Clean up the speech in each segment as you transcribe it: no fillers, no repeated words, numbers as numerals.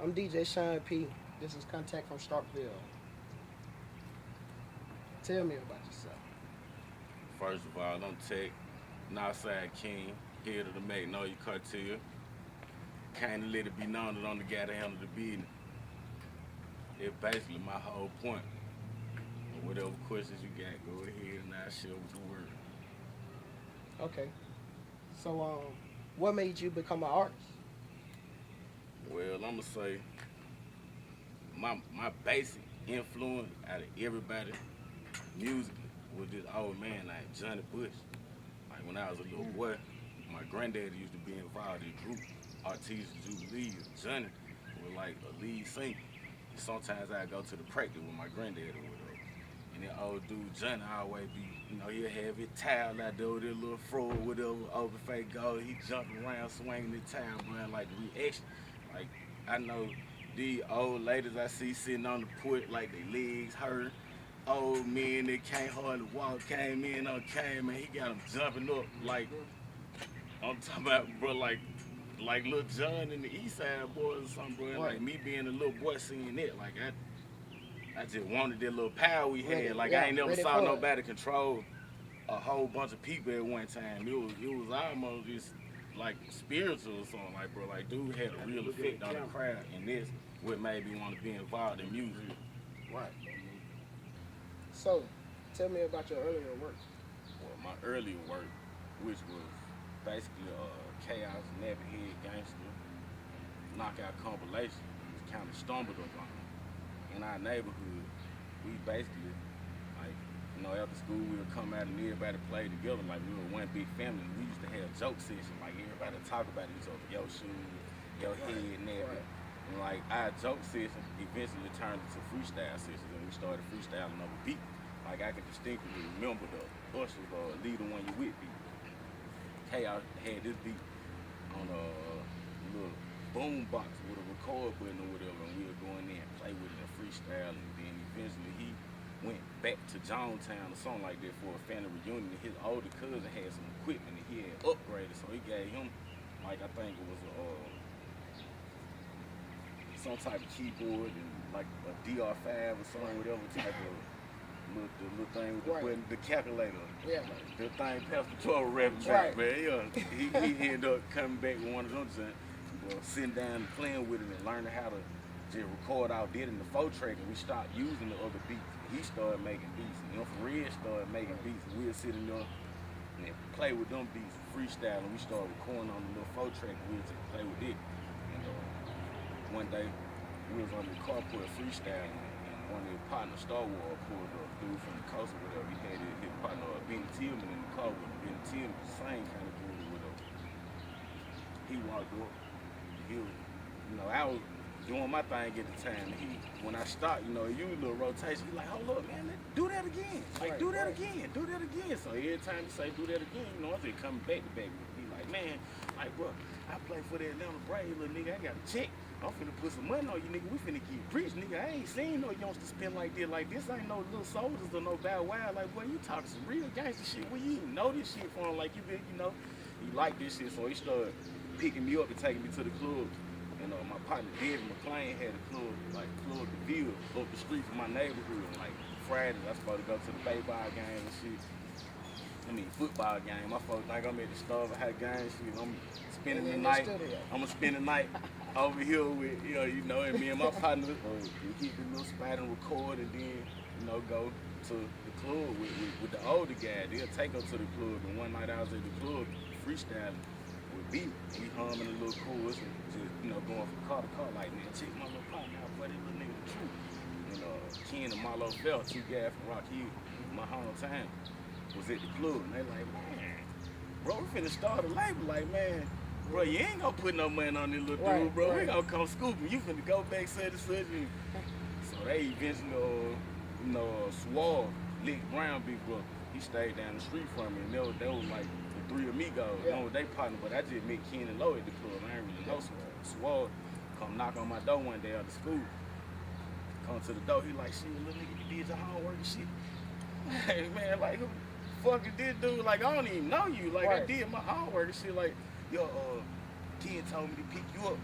I'm DJ Sean P. This is Contact from Starkville. Tell me about yourself. First of all, I'm Tech, Northside King, head of the Magnolia Cartel. Kinda let it be known that I'm the guy that handle the business. It's basically my whole point. But whatever questions you got, go ahead and I'll share with the world. Okay. So, what made you become an artist? Well, I'ma say my basic influence out of everybody musically was this old man named Johnny Bush. Like when I was a little boy, my granddaddy used to be involved in a group, Artists Jubilee. Johnny was like a lead singer. And sometimes I go to the practice with my granddaddy or whatever. And that old dude Johnny always be, he'll have his towel out there with his little fro or whatever, open face go. He jumping around swinging the towel, man, like the reaction. Like I know these old ladies I see sitting on the porch like their legs hurt. Old men that can't hardly walk came in on came and he got them jumping up like I'm talking about bro like Lil John and the East Side Boys or something, bro. Right. Like me being a little boy seeing that, like I just wanted that little power we Ready, had. Like yeah, I ain't never ready saw for it. nobody control a whole bunch of people at one time. It was almost just like spiritual or something, like bro. Like dude had a real effect on the crowd, and this what made me want to be involved in music. Right. So, tell me about your earlier work. Well, my earlier work, which was basically chaos, nappy head gangster, knockout compilation, was kind of stumbled upon in our neighborhood. We basically like after school we would come out and everybody play together like we were one big family. We used to have joke sessions, like everybody would talk about each other, your shoes, your head, nappy. Right. And like our joke session eventually turned into freestyle sessions, and we started freestyling over beat. Like I can distinctly remember the Usher's Lead the One You With beat. Chaos had this beat on a little boom box with a record button or whatever, and we would go in there and play with it and freestyle. And then eventually he went back to Jonestown or something like that for a family reunion. And his older cousin had some equipment that he had upgraded, so he gave him like I think it was some type of keyboard and like a DR5 or something, whatever type of the little thing with the Right. button, the calculator. Yeah. Like, the thing Pastor Troy rapping Right. back, man. Yeah. He ended up coming back with one of them sitting down and playing with it and learning how to just record out did in the 4-track, and we stopped using the other beats. He started making beats, and Red started making beats, and we'll sit in there and play with them beats, freestyle, and we started recording on the little 4-track, and we'll just play with it. And one day, we was on the carport freestyling, and one of his partners, Star Wars, pulled up, dude from the coast or whatever. He had his partner, Benny Tillman, in the car with him. Benny Tillman, the same kind of dude with him. He walked up, he was, I was doing my thing at the time. When I stopped, he used a little rotation. He like, hold up, man, do that again. Like, Right, do that right. again, do that again. So every time he say, do that again, I was just coming back to back. He like, man, like, bro, I play for the Atlanta Braves, little nigga. I got a check. I'm finna put some money on you, nigga. We finna get rich, nigga. I ain't seen no youngsters spend like this. Like, this ain't no little soldiers or no Bow Wow. Like, boy, you talking some real gangster shit. Well, you even know this shit from, like, you been, he like this shit. So he started picking me up and taking me to the club. And my partner, David McClain, had a club, like Club the Ville, up the street from my neighborhood. And, like, Fridays, I supposed to go to the baseball game and shit. Football game. My folks think I'm at the Starve High game shit. I'm spending the night. I'm gonna spend the night over here with, and me and my partner, we keep the little spot and record and then, go to the club with the older guy. They'll take us to the club. And one night I was at the club freestyling with B. We humming a little chorus and just, going from car to car like, man, check my little partner out, buddy, little nigga, the truth. And Ken and Marlo Bell, two guys from Rock Hill, my hometown, was at the club, and they like, man, bro, we finna start a label. Like, man, bro, you ain't gonna put no money on this little Right, dude, bro. right. We gonna come scoop him. You finna go back such and such. And so they eventually, Suave, Lick Brown, big brother, he stayed down the street from me, and they was like the three amigos. Yeah. They partner, but I just met Ken and Lo at the club. I ain't really know Suave. Suave come knock on my door one day after school. Come to the door, he like, shit, little nigga, you did your homework and shit. Hey, man, like, who fucking this dude? Like, I don't even know you. Like, I Right. did my homework and shit. Like, yo, Ken told me to pick you up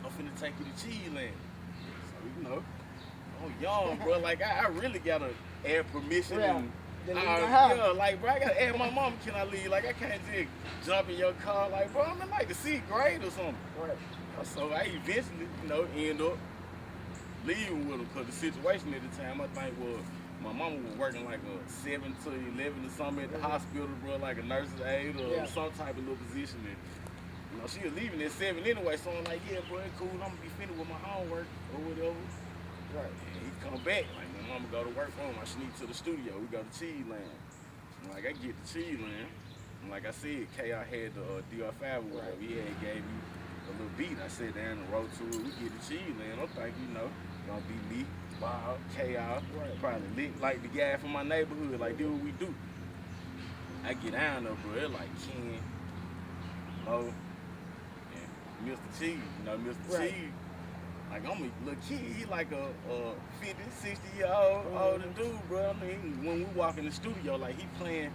I'm finna take you to Cheese Land. So, you know, I'm young, bro. Like, I really gotta ask permission. Yeah. And, Then leave the house. yeah, like, bro, I gotta ask my mama, can I leave? Like, I can't just jump in your car. Like, bro, I'm in like the 6th grade or something. Right. So I eventually, you know, end up leaving with him because the situation at the time, I think, was my mama was working like a 7 to 11 or something at the hospital, bro, like a nurse's aide or some type of little position. And, you know, she was leaving at 7 anyway, so I'm like, yeah, bro, it's cool. I'm gonna be finished with my homework or whatever. Right. And he come back, like, my mama go to work for him. I sneak to the studio. We go to Cheese Land. And, like, I get to Cheese Land. And like I said, K.I. had the DR5 or whatever. He had gave me a little beat. I sat down and wrote to it. We get to Cheese Land. I'm thinking, you know, gonna be me, Bob, K.I. Probably lit like the guy from my neighborhood. Like, do what we do. I get down there, bro. It's like Ken, Mo, and Mr. Cheese. You know, Mr. Cheese. Like, I'm a little kid, he like a 50, 60-year-old older dude, bro. I mean, when we walk in the studio, like, he playing,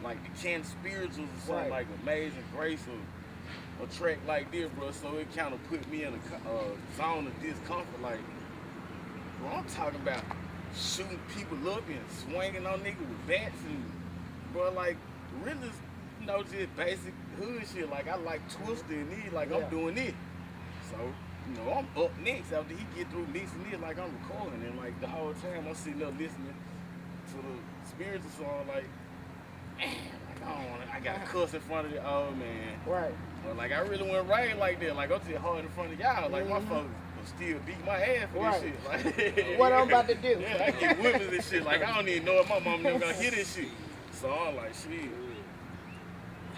like, the Can Spirituals or something, like Amazing Grace or a track like this, bro. So it kind of put me in a zone of discomfort. Like, bro, I'm talking about shooting people up and swinging on niggas with bats and, bro, like, really, you know, just basic hood shit. Like, I like Twister and it, like, I'm doing it. So, you know, I'm up next after he get through mixing it, like I'm recording, and like the whole time I'm sitting up listening to the spiritual song, like, man, like I don't want to, I got a cuss in front of the old man. Right. But like I really went right like that, like I'm just hard in front of y'all, like my folks will still beat my ass for this shit. Like, what I'm about to do. Yeah, I get whipping this shit, like I don't even know if my mom never gonna hear this shit. So I'm like, shit.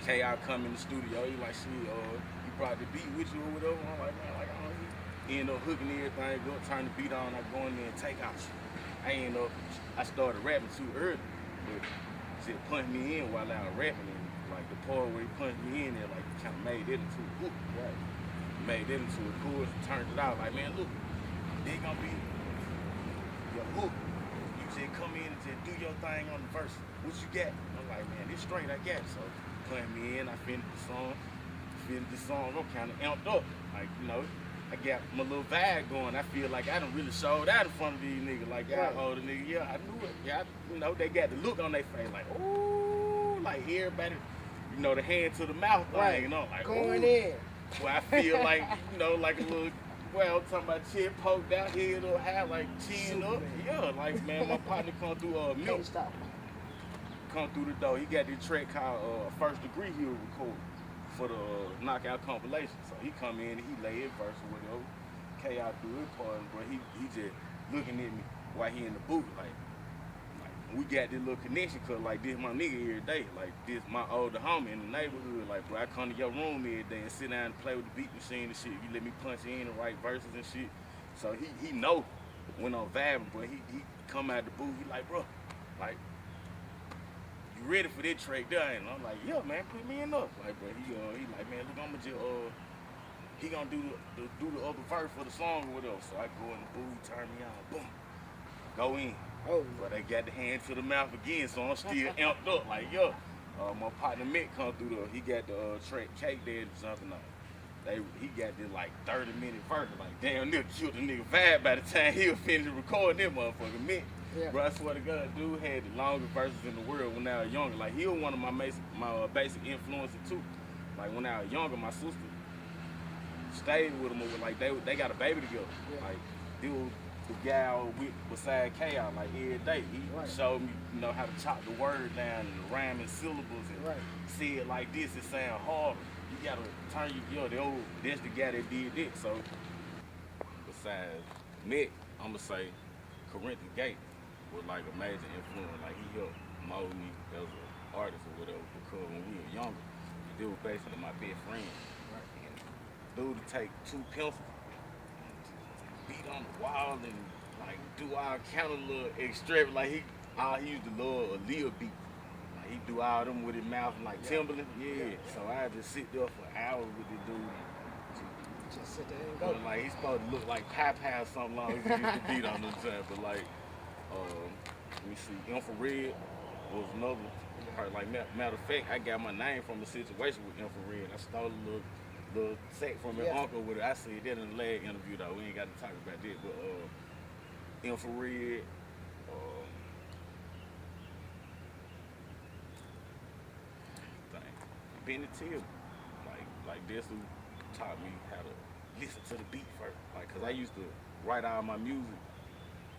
K.I. come in the studio, he like, shit, he brought the beat with you or whatever. I'm like, man, like, I don't know. He end up hooking everything, go turn the beat on, I go in there and take out. I started rapping too early, but he punched me in while I was rapping, and like the part where he punched me in there, like kind of made it into a hook. Right. Made it into a chorus and turned it out. Like, man, look, they gonna be your hook. You just come in and just do your thing on the verse. What you got? I'm like, man, this straight I got. So punched me in, I finished the song. I'm kind of amped up. Like, you know, I got my little vibe going. I feel like I done really showed out in front of these niggas. Like, y'all older niggas, yeah, I knew it. Yeah, you know, they got the look on their face, like, ooh, like everybody, you know, the hand to the mouth thing, you know, like, going in. Well, I feel like, you know, like a little, well, I'm talking about chin poked out, head up high, like chin up. Yeah, like, man, my partner come through milk. Come through the door. He got this track called First Degree he was recording for the Knockout compilation. So he come in and he lay his verse or whatever. K.I. do his part, but he just looking at me while he in the booth, like we got this little connection, cause like this my nigga every day, like this my older homie in the neighborhood, like bro, I come to your room every day and sit down and play with the beat machine and shit. You let me punch in and write verses and shit. So he know when I'm vibing, but he come out the booth, he like, bro, like, you ready for that track there? And I'm like, yeah, man, put me in up. Like, bro, he like, man, look, I'ma just he gonna do the other verse for the song or whatever. So I go in the booth, turn me on, boom, go in. Oh, but they got the hand to the mouth again, so I'm still amped up. Like, yo, my partner Mick come through he got the track Cake there jumping on. He got this like 30-minute verse. Like, damn, nigga killed the nigga vibe by the time he was finished recording that motherfucker. Mick, bro, I swear to God, dude had the longest verses in the world when I was younger. Like, he was one of my basic influences too. Like, when I was younger, my sister stayed with him. Like, they got a baby together. Like, dude. The guy beside K.I. like every day. He showed me, you know, how to chop the word down and the rhyming syllables and say it like this, it sound harder. You gotta turn that's the guy that did it. So besides Mick, I'ma say Corinthian Gate was like a major influence. Like, he helped mold me as an artist or whatever, because when we were younger, they were basically my best friend. And dude to take 2 pencils, beat on the wall and like do all kind of little extravagant, like he used to love a Leo beat. Like, he do all them with his mouth and like Timberland. So I just sit there for hours with this dude. Just sit there and go. But, like, he's supposed to look like Popeye or something long as he used to beat on them time. But like, let me see, Infrared was another. Like, matter of fact, I got my name from a situation with Infrared. I stole a little little sack from my Yeah. uncle with it. I said that in the last interview though. We ain't got to talk about that, but infrared. Uh, thing. Benny Till, like this who taught me how to listen to the beat first. Like, cause I used to write all my music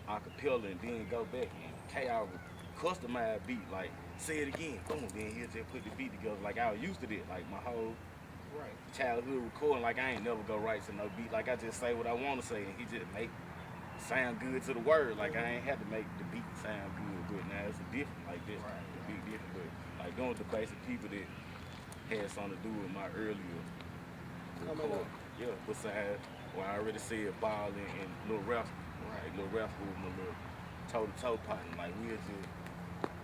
a cappella and then go back and KR would customize beat, like say it again, boom, then he'll just put the beat together. Like I was used to that, like my whole Right. childhood recording, like I ain't never go right to no beat. Like I just say what I want to say and he just make sound good to the word. Like I ain't had to make the beat sound good, but now it's a different like this, Right. a big different. But like going with the basic people that had something to do with my earlier Coming record. up. Yeah, besides well I already said Ball and Lil Ralph. Like Lil Ralph was my little toe-to-toe partner. Like we'll just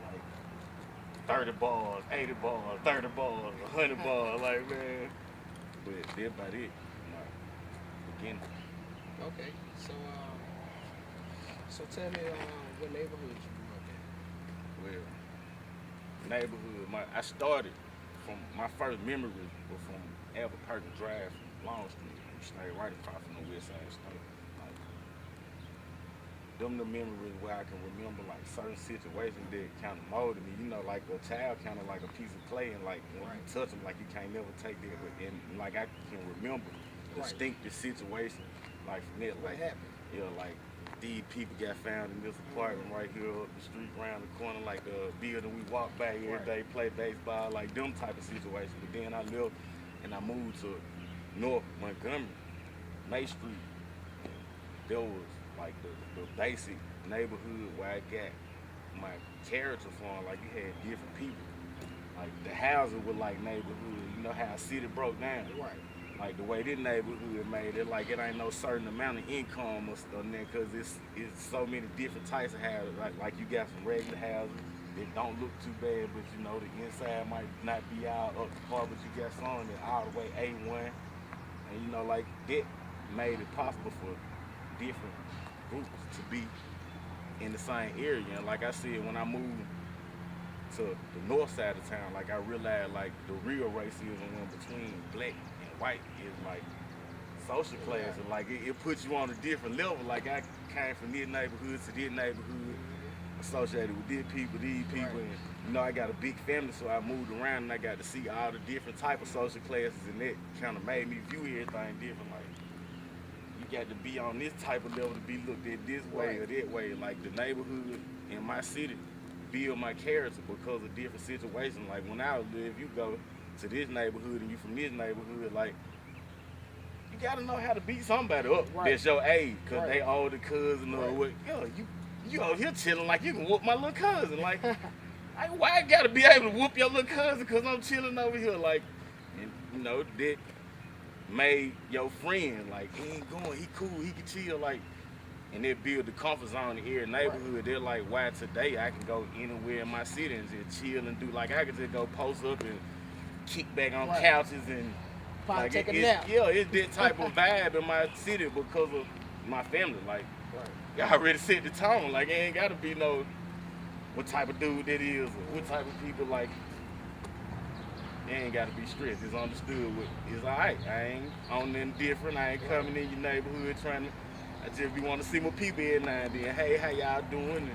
like 30 balls, 80 balls, 30 balls, 100 balls, like man. But that's about it. Like, beginning. Okay. So tell me what neighborhood you grew up in. Well, neighborhood. I started from my first memory was from Albert Perkins Drive from Long Street. We stayed right across from the West Side State. Like them the memories where I can remember like certain situations that kind of molded me. You know, like a child kind of like a piece of clay, and like when you touch them, like you can't never take that. But and like I can remember distinctive situations like from that. What Like happened? yeah, like these people got found in this apartment right here up the street around the corner, like the building we walk by every day, play baseball, like them type of situations. But then I lived and I moved to North Montgomery, May Street. There was like the basic neighborhood where I got my character from. Like you had different people. Like the houses were like neighborhood. You know how a city broke down. Right. Like the way this neighborhood made it, like it ain't no certain amount of income or stuff in there, cause it's so many different types of houses. Like you got some regular houses that don't look too bad, but you know the inside might not be all up to par, but you got some that all the way A1, and you know like that made it possible for different groups to be in the same area. And like I said, when I moved to the north side of town, like I realized like the real racism in between black and white is like social class, and like it puts you on a different level. Like I came from this neighborhood to this neighborhood, associated with these people, and you know I got a big family, so I moved around and I got to see all the different type of social classes, and that kind of made me view everything different. Like you got to be on this type of level to be looked at this way or that way. Like the neighborhood in my city build my character because of different situations. Like when I live, you go to this neighborhood and you from this neighborhood, like you gotta know how to beat somebody up that's your age, cause they older cousin or what. Yo, you out here chilling like you can whoop my little cousin. Like, why I gotta be able to whoop your little cousin? Cause I'm chilling over here. Like, and you know that made your friend like he ain't going, he cool, he can chill. Like, and they build the comfort zone in every neighborhood. They're like, why today I can go anywhere in my city and just chill and do, like I can just go post up and kick back on couches and like take a nap. Yeah, it's that type of vibe in my city because of my family. Like, y'all already set the tone. Like, it ain't gotta be no what type of dude that is or what type of people. Like, it ain't gotta be stressed. It's understood. It's alright. I ain't on nothing different. I ain't coming in your neighborhood trying to. I just be want to see my people every now and then. Hey, how y'all doing?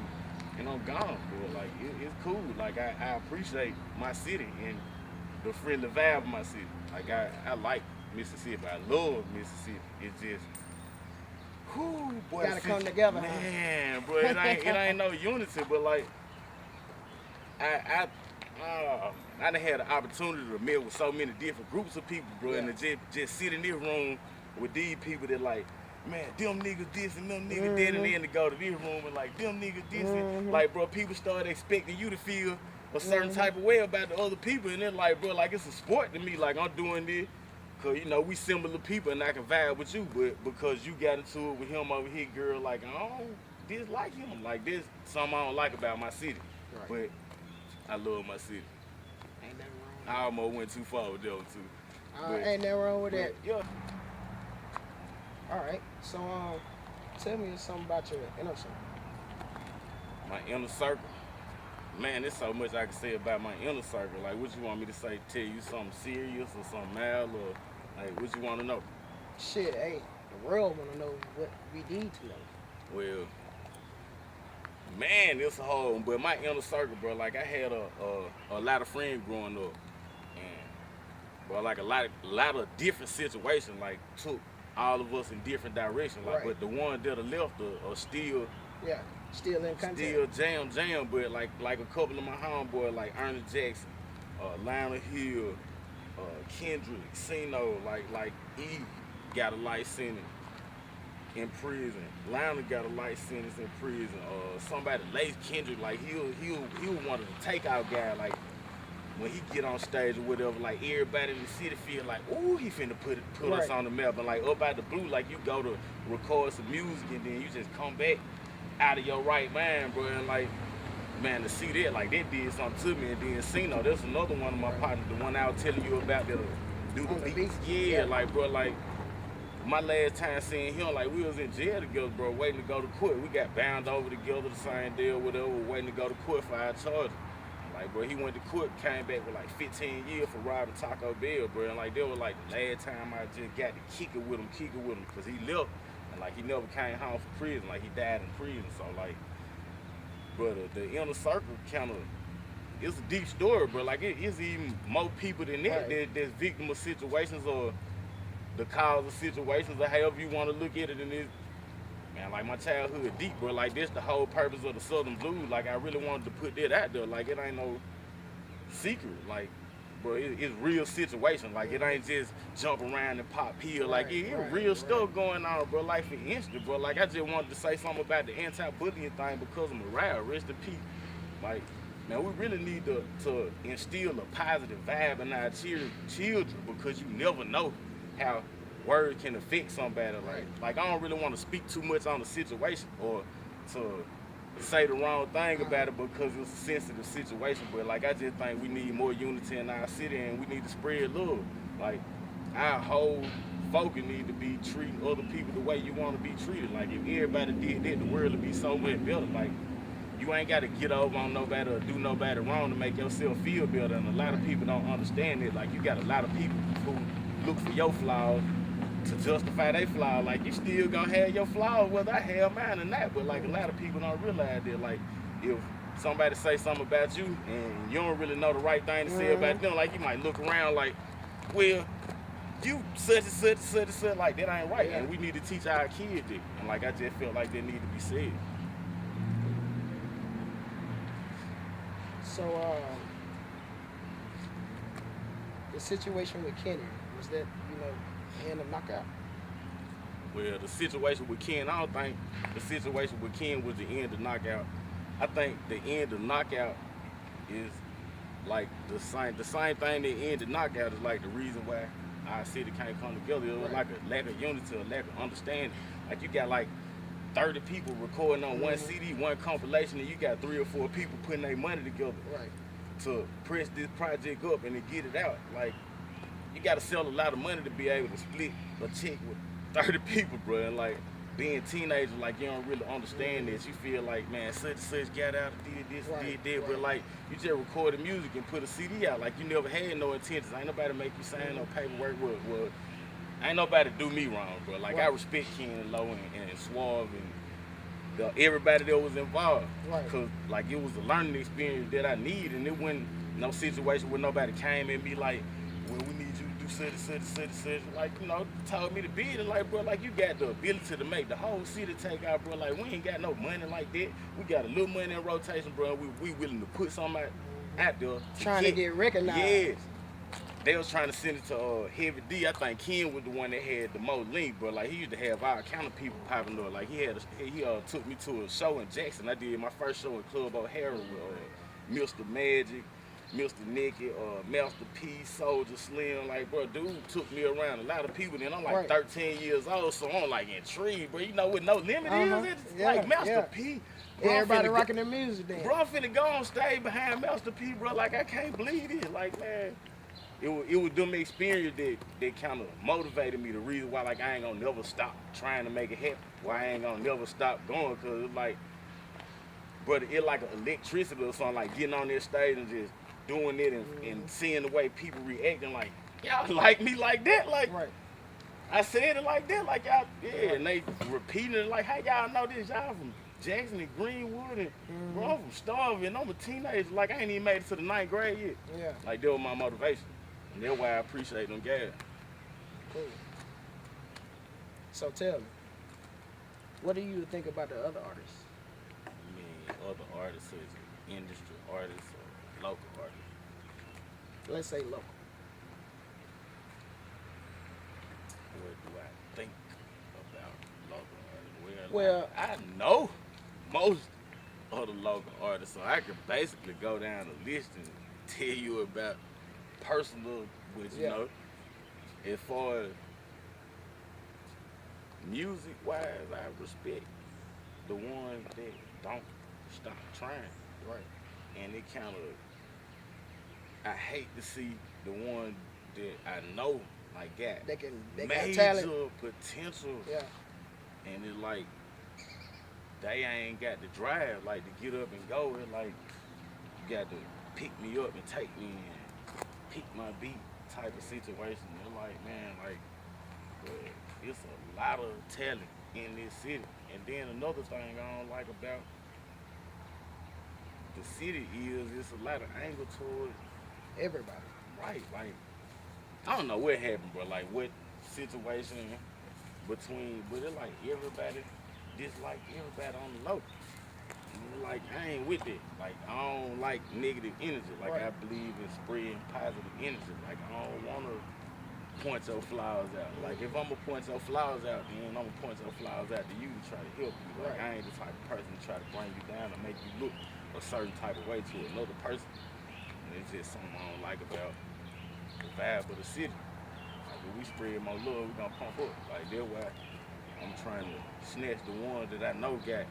And I'm gone. But like, it's cool. Like I appreciate my city and the friendly vibe of my city. Like I like Mississippi. I love Mississippi. It's just, whoo, boy. Gotta come together, man, bro. It ain't no unity. But like, I done had the opportunity to meet with so many different groups of people, bro, and to just sit in this room with these people that like, man, them niggas this and them niggas that, and then to go to this room and like, them niggas this, and like, bro, people start expecting you to feel a certain type of way about the other people, and they're like, bro, like it's a sport to me, like I'm doing this, cause you know, we similar people and I can vibe with you, but because you got into it with him over here, girl, like I don't dislike him, like this something I don't like about my city, but I love my city. Ain't nothing wrong. I almost went too far with them too. Ain't nothing wrong with that. Yeah. All right, so tell me something about your inner circle. My inner circle? Man, there's so much I can say about my inner circle. Like, what you want me to say? Tell you something serious or something mild or Like, what you want to know? Shit, hey, the world want to know what we need to know. Well, man, it's a whole. But my inner circle, bro. Like, I had a lot of friends growing up, and bro, like a lot of different situations, like took all of us in different directions. Like, Right. but the ones that are left are still Yeah, still in contact. still jam. But like a couple of my homeboys, like Ernest Jackson, Lionel Hill, Kendrick, Sino, like E got a life sentence in prison. Lionel got a life sentence in prison. Somebody Lace Kendrick, like he was one of the takeout guys. Like when he get on stage or whatever, like everybody in the city feel like, ooh, he finna put us Right. on the map. And like up out the blue, like you go to record some music and then you just come back out of your right mind, bro. And like, man, to see that, like that did something to me. And then Sino, there's another one of my Right. partners, the one I was telling you about that'll do On the the beats. beats? Yeah, Yeah. like bro, like my last time seeing him, like we was in jail together, bro, waiting to go to court. We got bound over together, the same deal, whatever, waiting to go to court for our charges. Like, bro, he went to court, came back with like 15 years for robbing Taco Bell, bro. And like, that was like the last time I just got to kick it with him, because he left. And like, he never came home from prison. Like, he died in prison. So, like, bro, the inner circle kind of, it's a deep story, bro. Like, it's even more people than that Right. that's victim of situations or the cause of situations or however you want to look at it. And it's, man, like my childhood deep, bro. Like this the whole purpose of the Southern Blues. Like I really wanted to put that out there. Like it ain't no secret. Like, bro, it's real situation. Like it ain't just jump around and pop pill. Like Right, it's right, real right. stuff going on, bro. Like for instance, bro. Like I just wanted to say something about the anti-bullying thing because of Mariah. Rest in peace. Like, man, we really need to instill a positive vibe in our children because you never know how words can affect somebody. Like I don't really want to speak too much on the situation or to say the wrong thing about it because it's a sensitive situation. But like I just think we need more unity in our city and we need to spread love. Like our whole focus need to be treating other people the way you want to be treated. Like if everybody did that, the world would be so much better. Like you ain't got to get over on nobody or do nobody wrong to make yourself feel better. And a lot of people don't understand it. Like you got a lot of people who look for your flaws to justify their flaw. Like you still gonna have your flaws whether I have mine or not. But like a lot of people don't realize that like if somebody say something about you and you don't really know the right thing to say about them, like you might look around like, well, you such and such, like that ain't right. Yeah. And we need to teach our kids that. And like I just felt like that need to be said. So, the situation with Kenny, was that, end of knockout? Well, the situation with Ken, I don't think the situation with Ken was the end of knockout. I think the end of knockout is like the same thing that ended knockout is like the reason why our city can't come together. It was like a lack of unity, a lack of understanding. Like you got like 30 people recording on one CD, one compilation, and you got 3 or 4 people putting their money together Right. to press this project up and to get it out. Like you got to sell a lot of money to be able to split a check with 30 people, bro. And like being teenagers, like you don't really understand this. You feel like, man, such and such got out, did this, Right, did that, but right. like you just recorded music and put a CD out. Like you never had no intentions. Ain't nobody make you sign no paperwork. Well, ain't nobody do me wrong, bro. Like I Right. respect Ken and Low and Suave and everybody that was involved. Right. Cause like it was a learning experience that I need, and it wasn't no situation where nobody came and be like, well, we need you to do such. Like, told me to be it. Like, bro, like you got the ability to make the whole city take out, bro. Like we ain't got no money like that. We got a little money in rotation, bro. We willing to put something out there. Trying to get recognized. Yes. They was trying to send it to Heavy D. I think Ken was the one that had the most link, bro. Like he used to have all kind of people popping up. Like he took me to a show in Jackson. I did my first show in Club O'Hara with Mr. Magic, Mr. Nicky, Master P, Soldier Slim. Like, bro, dude took me around a lot of people. Then I'm like Right. 13 years old, so I'm like intrigued, bro. You know what No Limit is? It's Yeah, like Master yeah. P. Bro, I'm Everybody finna rocking their music then. Bro, I'm finna go on stage behind Master P, bro. Like I can't believe it. Like, man. It was them experience that kind of motivated me. The reason why like I ain't gonna never stop trying to make it happen. Why I ain't gonna never stop going, cause it's like, brother, it like an electricity or something. Like getting on this stage and just doing it and seeing the way people reacting. Like, y'all like me like that, like Right. I said it like that, like y'all, yeah, Right. and they repeating it like, how y'all know this? Y'all from Jackson and Greenwood, and bro, I'm from Starville, and I'm a teenager, like I ain't even made it to the 9th grade yet. Yeah. Like that was my motivation, and that's why I appreciate them guys. Cool. So tell me, what do you think about the other artists? I mean, other artists, such as industry artists or local artists. Let's say local. What do I think about local artists? Well, Like, I know most of the local artists, so I could basically go down the list and tell you about personal, which you Yeah. know, as far as music wise, I respect the ones that don't stop trying, Right. and it kind of, I hate to see the one that I know like got They got major talent. potential, Yeah. and it like they ain't got the drive like to get up and go. It like you got to pick me up and take me and pick my beat type of situation. It's like, man, like it's a lot of talent in this city. And then another thing I don't like about the city is it's a lot of anger towards Everybody. right. Like I don't know what happened, bro. Like what situation between, but it like everybody dislike everybody on the low. And like I ain't with it. Like I don't like negative energy. Like Right. I believe in spreading positive energy. Like I don't wanna point your flowers out. Like if I'm gonna point your flowers out, then I'm gonna point your flowers out to you to try to help you. Like Right. I ain't the type of person to try to bring you down or make you look a certain type of way to another person. And it's just something I don't like about the vibe of the city. Like if we spread more love, we gonna pump up. Like that's why I'm trying to snatch the ones that I know got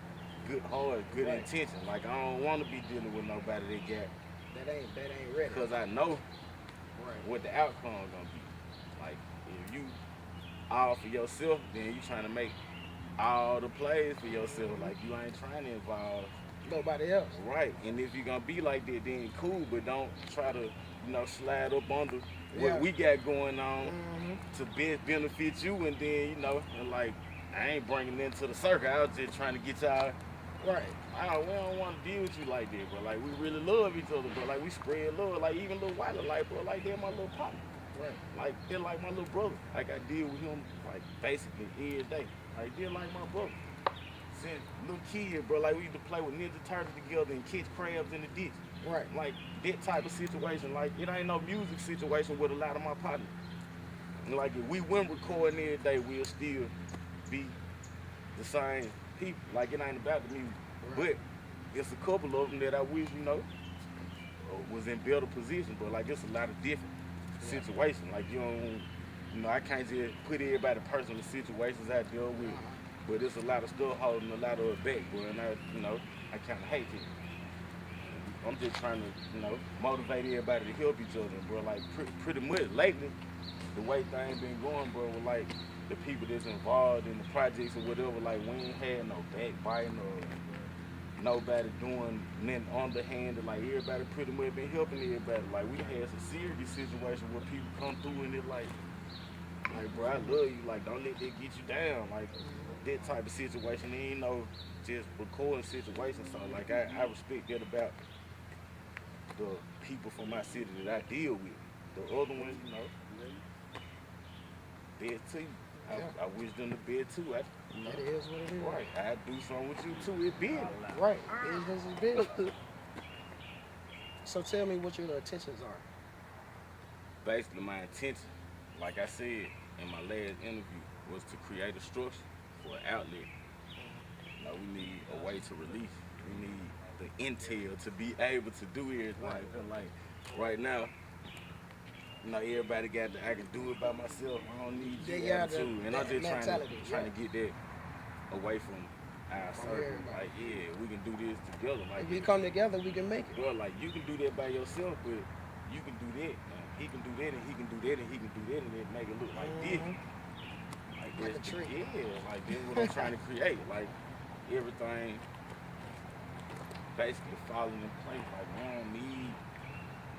good heart, good Right. intention. Like I don't wanna be dealing with nobody that got, That ain't ready. cause I know Right. what the outcome gonna be. Like if you all for yourself, then you trying to make all the plays for yourself. Like you ain't trying to involve Nobody else. right. And if you gonna be like that, then cool. But don't try to, slide up under what Yeah. we got going on Hmm. to benefit you. And then and like I ain't bringing them to the circle. I was just trying to get y'all. Right. We don't want to deal with you like that, bro. Like we really love each other, bro. Like we spread love. Like even little Wilder, like bro, like they're my little partner. Right. Like they're like my little brother. Like I deal with him like basically every day. Like they're like my brother. Since little kid, bro, like we used to play with Ninja Turtles together and catch crabs in the ditch. Right. Like that type of situation. Like it ain't no music situation with a lot of my partners. And like if we went recording every day, we'll still be the same people. Like it ain't about the music. Right. But it's a couple of them that I wish, was in better position. But like it's a lot of different Yeah. situations. Like I can't just put everybody personal situations I deal with. But it's a lot of stuff holding a lot of it back, bro. And I kind of hate it. I'm just trying to, motivate everybody to help each other, bro. Like pretty much lately, the way things been going, bro, with like the people that's involved in the projects or whatever, like we ain't had no backbiting or nobody doing nothing underhanded. Like everybody pretty much been helping everybody. Like we had some serious situations where people come through and it's like, bro, I love you. Like don't let that get you down. Like that type of situation, ain't no just recording situation. So like I respect that about the people from my city that I deal with. The other ones, bad too. Yeah. I wish them the bed too. It is what it is. Right. I do something with you too. It big. Right. Business is big. So tell me what your intentions are. Basically, my intention, like I said in my last interview, was to create a structure for an outlet. We need a way to release. We need the intel to be able to do everything. Right. Like right now, everybody got I can do it by myself. I don't need you too. And I'm just trying to get that away from our circle. everybody. Like, yeah, we can do this together. Like If we come together, we can make it. bro, like you can do that by yourself, but you can do that. And he can do that, and he can do that, and he can do that, and then make it look like this. Like Like a that's tree. yeah, like that's what I'm trying to create. Like everything basically falling in place. Like we don't need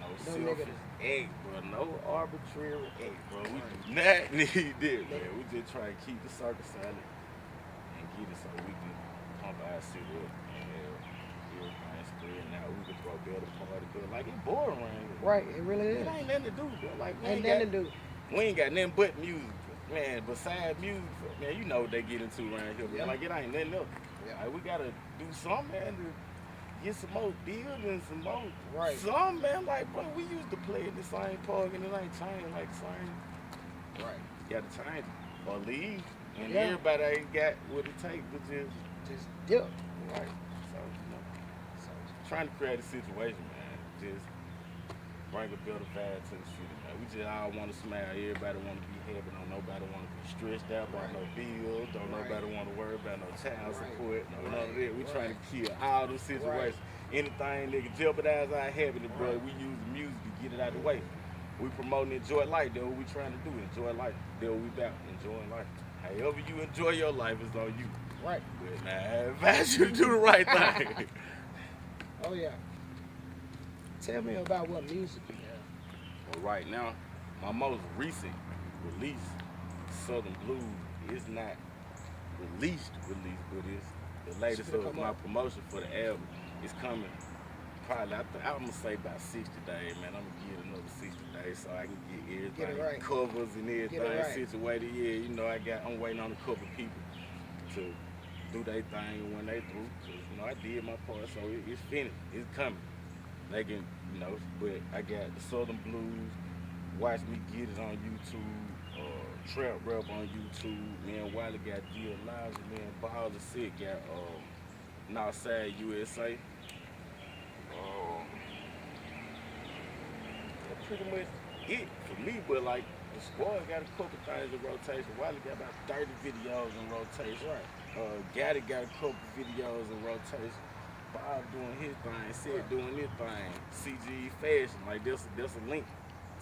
No No selfish nigga. act, bro. No arbitrary act, bro. We do not need that, man. We just try to keep the circle solid and get it so we can pump our shit up and have everything spreading out. We can throw better party, but like it's boring around here. Right, it really It is. ain't nothing to do, bro. Like Ain't nothing to do. we ain't got nothing but music, man. Besides music, man, you know what they get into around here, man. Yeah. Like it ain't nothing else. Yeah. Like we gotta do something, man, to get some more buildings, some more. Right. Some man, like bro, we used to play in the same park and it ain't changed like the same. Right. You gotta change it or leave, and Yeah. everybody ain't got what it takes to Just dip. right. So you know, So, trying to create a situation, man. Just bring a better vibe to the city, man. We just all want to smile. Everybody want to be happy. Don't nobody want to be stressed out about no bills. Don't Right. nobody want to worry about no child Right. support. No none of Right. that. We Right. trying to kill all those situations. Anything that can jeopardize our happiness, bro. Right. We use the music to get it out of the way. We promoting enjoy life. That's what we trying to do. Enjoy life. That's what we about. Enjoying life. However you enjoy your life is on you. right. But now I advise you to do the right thing. Oh yeah. Tell me about what music you have. But right now, my most recent release, Southern Blues, is not released, but it's the latest Should it of come my out? promotion for the album. It's coming probably, I'm gonna say about 60 days, man. I'm gonna get another 60 days so I can get everything, right. covers and everything right. situated. Yeah, you know, I'm waiting on a couple people to do their thing when they through. 'Cause, you know, I did my part, so it's finished. It's coming. They can, you know, but I got the Southern Blues. Watch me get it on YouTube. Trap Rap on YouTube. Me and Wiley got Deal Lives. Me and Ball the Sick got Northside USA. That's pretty much it for me. But like the squad got a couple things in rotation. Wiley got about 30 videos in rotation. Gaddy got a couple videos in rotation. Bob doing his thing, Sid doing his thing, CG Fashion, like that's a link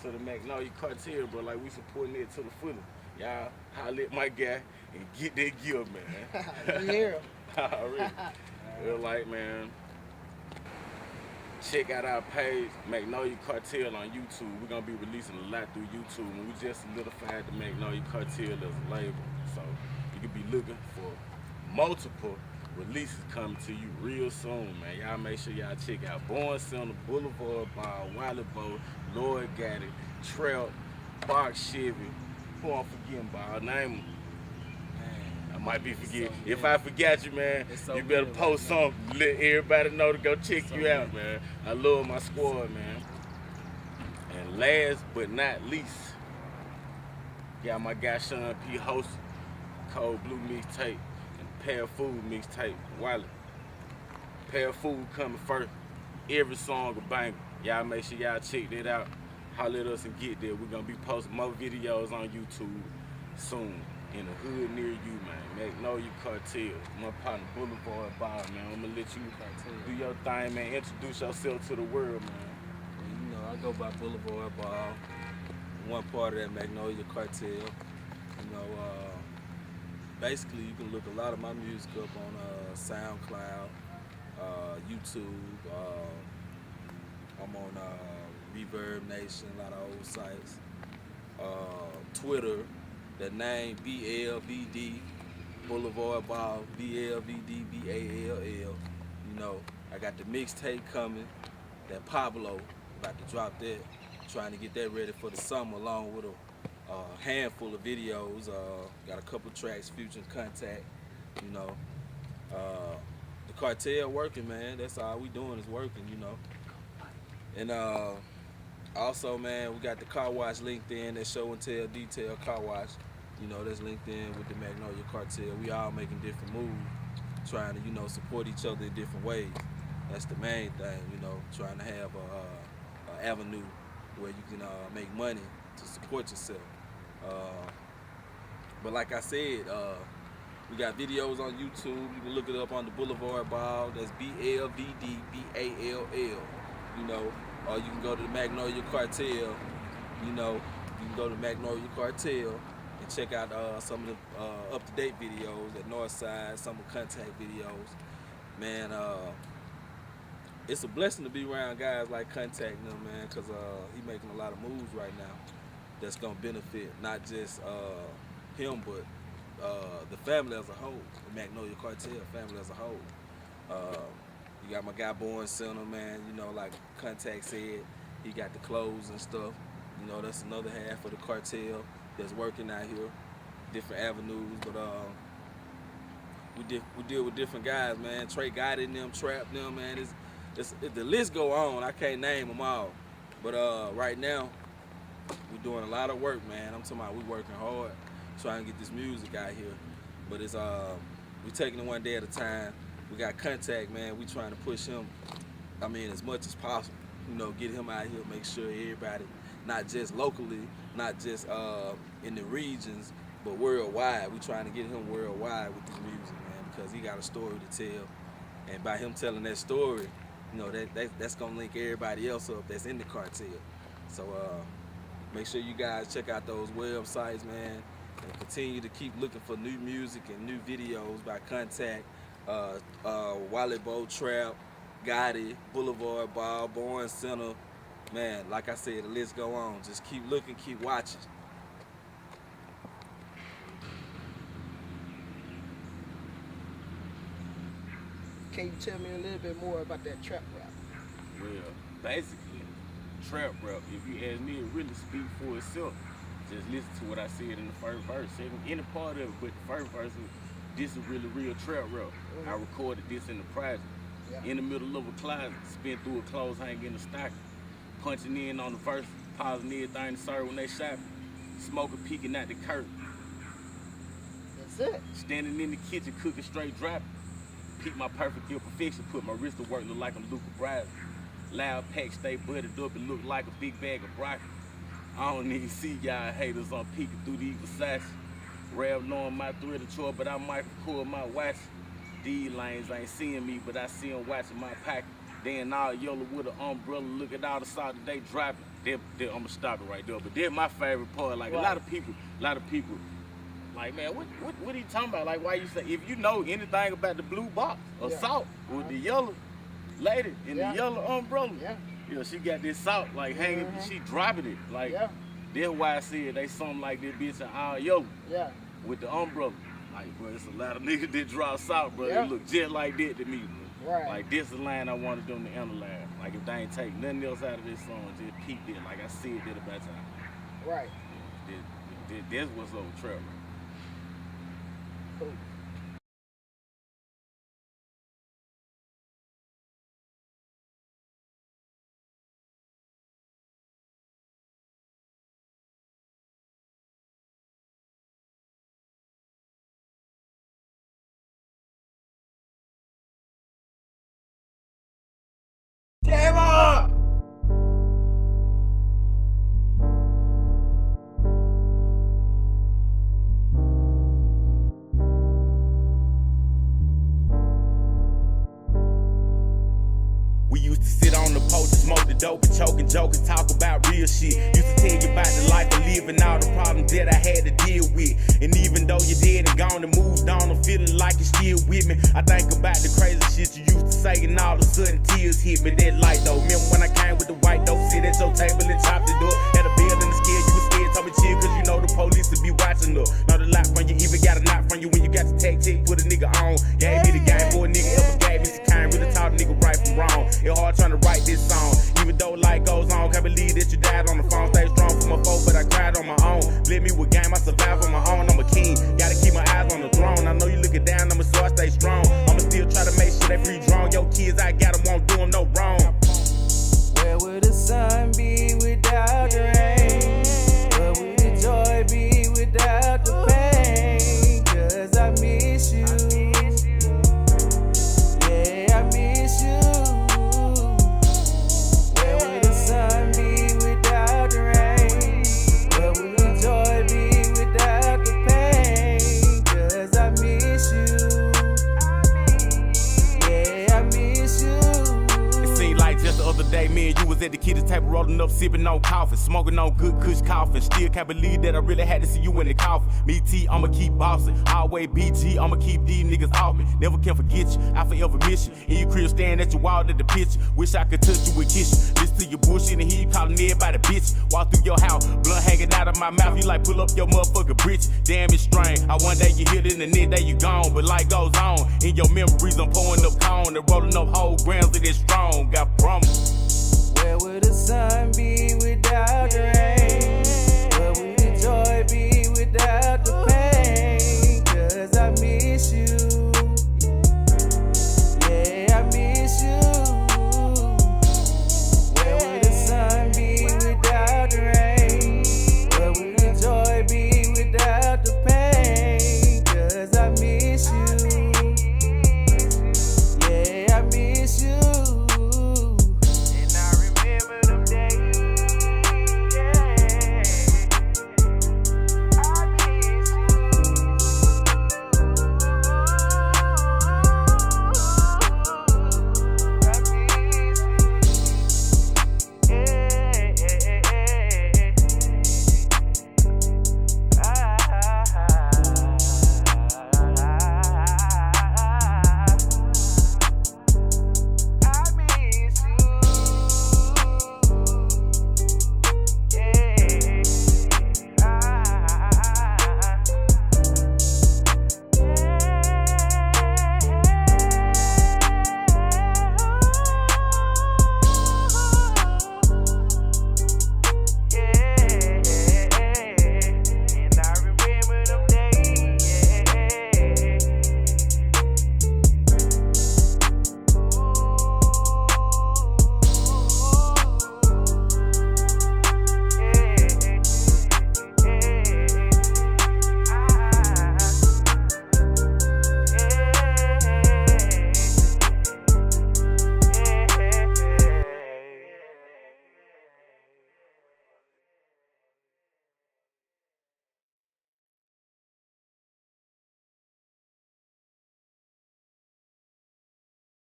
to the Magnolia Cartel, bro. Like we supporting it to the fullest. Y'all holler at my guy and get that gear, man. You hear 'em. Already. They're like, man, check out our page, Magnolia Cartel on YouTube. We're gonna be releasing a lot through YouTube, and we just solidified the Magnolia Cartel as a label. So you could be looking for multiple releases coming to you real soon, man. Y'all make sure y'all check out Born Center, Boulevard Bar, Wiley Boat, Lloyd Gaddy, Trail, Box Chevy. Who I'm forgetting about? Name 'em. I might be forgetting. so If many. I forgot you, man, It's so you better many post right now. something. Let everybody know to go check So you out, many. man. I love my squad, man. And last but not least, got my guy Sean P. hosting Cold Blue mixtape and Pair Food mixtape. Wiley. Pair Food coming first. Every song a banger. Y'all make sure y'all check that out. Holler at us and get there. We're gonna be posting more videos on YouTube soon. In the hood near you, man. Magnolia Cartel. My partner Boulevard Bar, man. I'm gonna let you do your thing, man. Introduce yourself to the world, man. And, you know, I go by Boulevard Ball. One part of that Magnolia Cartel. You know, basically you can look a lot of my music up on SoundCloud, YouTube. I'm on Reverb Nation, a lot of old sites. Twitter, the name BLVD, Boulevard Ball, BLVD, BALL. You know, I got the mixtape coming, that Pablo, about to drop that. Trying to get that ready for the summer along with a handful of videos. Got a couple tracks, Future Contact, you know. The cartel working, man. That's all we doing is working, you know. And also, man, we got the car wash linked in, that show and tell detail car wash. You know, that's linked in with the Magnolia Cartel. We all making different moves, trying to, you know, support each other in different ways. That's the main thing, you know, trying to have a avenue where you can make money to support yourself. But like I said, we got videos on YouTube. You can look it up on the Boulevard Ball. That's BLVD BALL. You know, or you can go to the Magnolia Cartel. You know, you can go to Magnolia Cartel and check out some of the up-to-date videos at Northside, some of the contact videos. Man, it's a blessing to be around guys like Contact them, man, because he making a lot of moves right now that's gonna benefit not just him, but the family as a whole, the Magnolia Cartel family as a whole. Uh, you got my guy Born Center, man. You know, like Contact said, he got the clothes and stuff. You know, that's another half of the cartel that's working out here, different avenues. But we deal with different guys, man. Trey got in them, Trap them, man. The list go on. I can't name them all. But right now, we're doing a lot of work, man. I'm talking about we working hard, trying to get this music out here. But it's we taking it one day at a time. We got Contact, man. We trying to push him, I mean, as much as possible. You know, get him out here, make sure everybody, not just locally, not just in the regions, but worldwide. We trying to get him worldwide with this music, man, because he got a story to tell. And by him telling that story, you know, that's gonna link everybody else up that's in the cartel. So make sure you guys check out those websites, man, and continue to keep looking for new music and new videos by Contact, Wally Bo, Trap, Gotti, Boulevard Ball, Born Center. Man, like I said, the list go on. Just keep looking, keep watching. Can you tell me a little bit more about that trap rap? Well, basically, trap rap, if you ask me, it really speaks for itself. Just listen to what I said in the first verse. Any part of it, but the first verse, this is really real trap rap. Mm-hmm. I recorded this in the project. Yeah. In the middle of a closet, spin through a clothes hanger in the stocking, punching in on the verse, pausing everything to serve when they shopping, smoking, peeking out the curtain. That's it. Standing in the kitchen, cooking straight dropping. Peep my perfect ill perfection, put my wrist to work, look like I'm Luca Brasi. Loud pack, stay buttered up, and look like a big bag of broccoli. I don't even see y'all haters on peeking through these Versace. Rap knowing my thrill of choice, but I might record my watch. These lanes ain't seeing me, but I see them watching my pocket. They in all yellow with an umbrella, look at all the salt that they dropping. I'ma stop it right there. But they're my favorite part. Like, right. a lot of people, like, man, what are you talking about? Like, why you say, if you know anything about the blue box or salt with the yellow lady in the yellow umbrella, she got this salt, like, hanging, she dropping it. Like, that's why I said they something like this bitch in all yellow with the umbrella. Like, bro, it's a lot of niggas that drop salt, bro. It look just like that to me, bro. Right. Like, this is the line I wanted them to analyze. Like, if they ain't take nothing else out of this song, just peep it. Like I said that about time. Right. That's what's over trap. Cool. We used to sit on the porch, smoke the dope, and choke and joke and talk about real shit. Used to tell you about the life of living, all the problems that I had to deal with. And even though you're dead and gone and moved on, I'm feeling like you're still with me. I think about the crazy shit you used to say, and all of a sudden tears hit me. That light though, remember when I came with the white dope, sit at your table and chopped it up. Had a bill in the scale, you was scared, told me chill, cause you know the police would be watching up. Know the lot from you, even got a knot from you when you got the tag check, put a nigga on. Gave me the game for a nigga, ever gave me some kind, really taught a nigga right from wrong. It's hard trying to write this song, even though life goes on. Can't believe that you died on the phone. Stay strong for my folk, but I cried on my own. Let me with game, I survive on my own. I'm a king, gotta keep my eyes on the throne. I know you looking down, I'ma so I stay strong. I'ma still try to make sure they free drawn. Your kids, I got them, won't do them no wrong. up sipping on coffee, smoking on good kush coffee. Still can't believe that I really had to see you in the coffin. Me T, I'ma keep bossing. Always BG, I'ma keep these niggas off me. Never can forget you, I forever miss you. In your crib, staring at your wall at the picture. Wish I could touch you and kiss you. Listen to your bullshit and hear you calling everybody bitch. Walk through your house, blood hanging out of my mouth. You like pull up your motherfucking britch. Damn, it's strange. How one day you hit it and the next day you gone. But life goes on. In your memories, I'm pouring up cone and rolling up whole grams of this strong. Got promise. Where would the sun be without the rain?